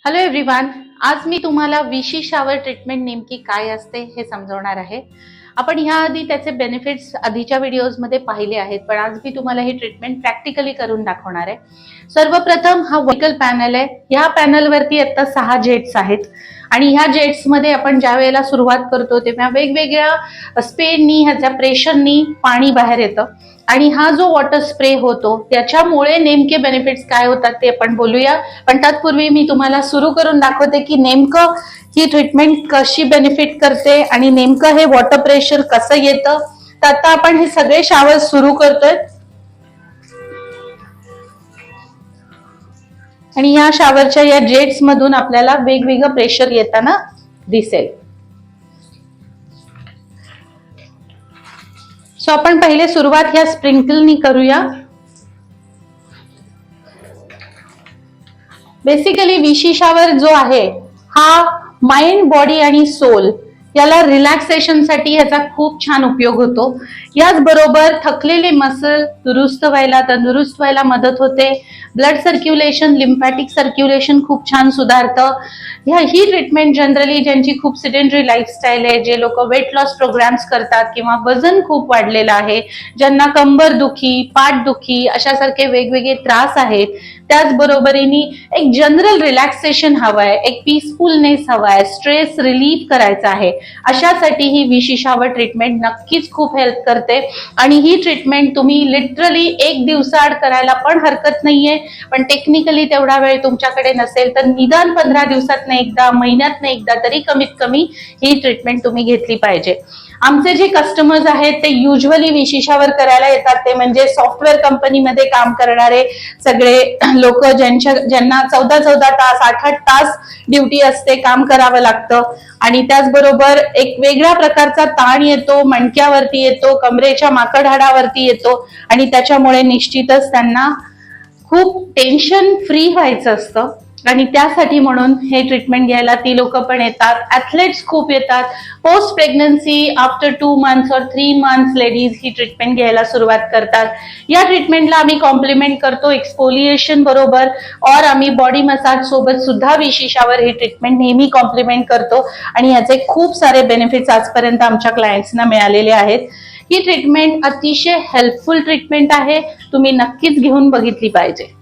Hello everyone. आज मी तुम्हाला विशी शावर ट्रीटमेंट नेमकी काय असते हे समजवणार आहे. आपण ह्या आधी त्याचे बेनिफिट्स आधीच्या व्हिडिओजमध्ये पाहिले आहेत, पण आज मी तुम्हाला ही ट्रीटमेंट प्रॅक्टिकली करून दाखवणार आहे. सर्वप्रथम हा व्हर्टिकल पॅनल आहे. ह्या पॅनलवरती आता 6 जेट्स आहेत आणि ह्या जेट्समध्ये आपण ज्या वेळेला सुरुवात करतो तेव्हा वेगवेगळ्या स्पेननी ह्याच्या प्रेशरनी पाणी बाहेर येतं आणि हा जो वॉटर स्प्रे होतो त्याच्यामुळे नेमके बेनिफिट्स काय होतात ते आपण बोलूया. पण तत्पूर्वी मी तुम्हाला सुरू करून दाखवते की नेमकं ही ट्रीटमेंट कशी बेनिफिट करते आणि नेमकं हे वॉटर प्रेशर कसं येतं. तर आता आपण हे सगळे शावर सुरू करतोय आणि या शावरच्या या जेट्स मधून आपल्याला वेगवेगळं प्रेशर येताना दिसेल. सो आपण पहिले सुरुवात ह्या स्प्रिंकलनी करूया. बेसिकली विशी शावर जो आहे हा माइंड, बॉडी आणि सोल याला रिलॅक्सेशनसाठी ह्याचा खूप छान उपयोग होतो. याचबरोबर थकलेले मसल दुरुस्त व्हायला, तंदुरुस्त व्हायला मदत होते. ब्लड सर्क्युलेशन, लिम्फॅटिक सर्क्युलेशन खूप छान सुधारतं. ही ट्रीटमेंट जनरली ज्यांची खूप सिडेंटरी लाईफस्टाईल आहे, जे लोक वेट लॉस प्रोग्राम्स करतात किंवा वजन खूप वाढलेलं आहे, ज्यांना कंबर दुखी, पाठ दुखी अशासारखे वेगवेगळे त्रास आहेत, त्याचबरोबरीने एक जनरल रिलॅक्सेशन हवंय, एक पीसफुलनेस हवाय, स्ट्रेस रिलीफ करायचा आहे, अशासाठी ही विशी शावर ट्रीटमेंट नक्कीच खूप हेल्प करते. आणि ही ट्रीटमेंट तुम्ही लिटरली 1 दिवसाआड करायला पण हरकत नाहीये. पण टेक्निकली तेवढा वेळ तुमच्याकडे नसेल तर निदान 15 दिवसात एकदा, महिन्यात एकदा तरी कमीत कमी ही ट्रीटमेंट तुम्ही घेतली पाहिजे. आमचे जे कस्टमर्स आहेत ते युजली विशी शावर करायला येतात ते म्हणजे सॉफ्टवेअर कंपनीमध्ये काम करणारे सगळे लोक, ज्यांना 14 तास, 8 तास ड्युटी असते, काम करावं लागतं आणि त्याचबरोबर एक वेगळ्या प्रकारचा ताण येतो, मणक्यावरती येतो, कमरेच्या माकड हाडावरती येतो आणि त्याच्यामुळे निश्चितच त्यांना खूप टेन्शन फ्री व्हायचं असतं आणि त्यासाठी म्हणून हे ट्रीटमेंट घ्यायला ती लोक पण येतात. ऍथलेट्स खूप येतात. पोस्ट प्रेग्नन्सी आफ्टर 2 months और 3 months लेडीज ही ट्रीटमेंट घ्यायला सुरुवात करतात. या ट्रीटमेंटला आम्ही कॉम्प्लिमेंट करतो एक्सफोलिएशन बरोबर और आम्ही बॉडी मसाज सोबत सुद्धा विशी शावर ही ट्रीटमेंट नेहमी कॉम्प्लिमेंट करतो आणि याचे खूप सारे बेनिफिट्स आजपर्यंत आमच्या क्लायंट्सना मिळालेले आहेत. ही ट्रीटमेंट अतिशय हेल्पफुल ट्रीटमेंट आहे. तुम्ही नक्कीच घेऊन बघितली पाहिजे.